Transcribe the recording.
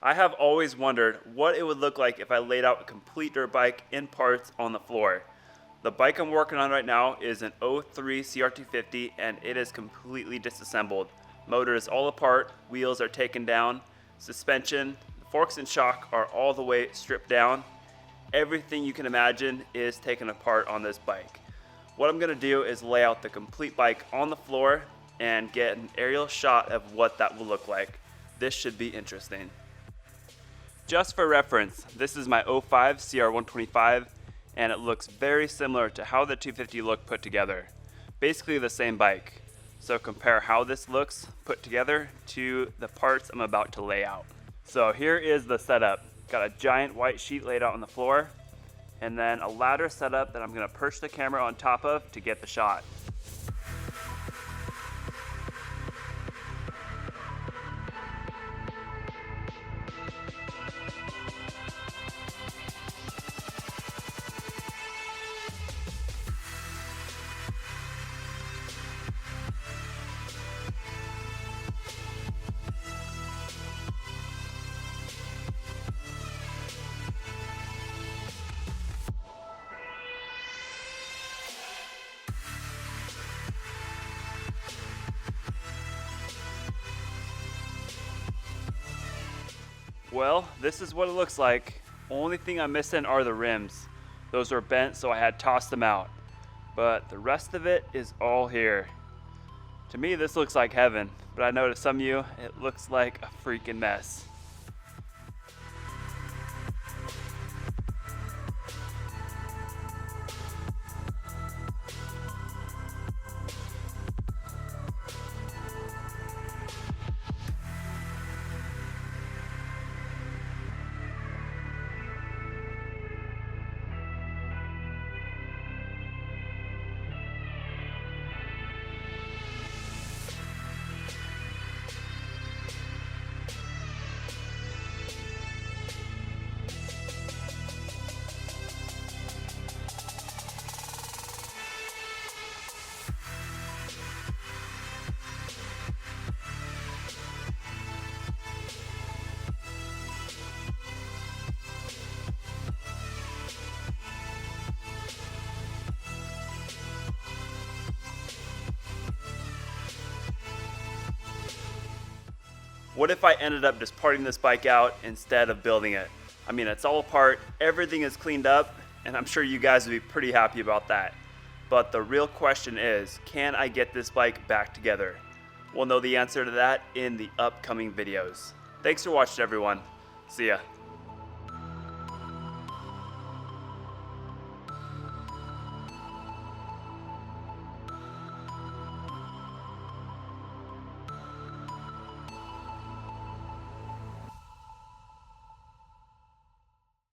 I have always wondered what it would look like if I laid out a complete dirt bike in parts on the floor. The bike I'm working on right now is an '03 CR250 and it is completely disassembled. Motor is all apart, wheels are taken down, suspension, forks and shock are all the way stripped down. Everything you can imagine is taken apart on this bike. What I'm going to do is lay out the complete bike on the floor and get an aerial shot of what that will look like. This should be interesting. Just for reference, this is my '05 CR125 and it looks very similar to how the 250 looked put together. Basically the same bike. So compare how this looks put together to the parts I'm about to lay out. So here is the setup. Got a giant white sheet laid out on the floor and then a ladder set up that I'm going to perch the camera on top of to get the shot. Well, this is what it looks like. Only thing I'm missing are the rims. Those were bent, so I had tossed them out. But the rest of it is all here. To me, this looks like heaven, but I know to some of you, it looks like a freaking mess. What if I ended up just parting this bike out instead of building it? I mean, it's all apart, everything is cleaned up, and I'm sure you guys would be pretty happy about that. But the real question is, can I get this bike back together? We'll know the answer to that in the upcoming videos. Thanks for watching, everyone. See ya.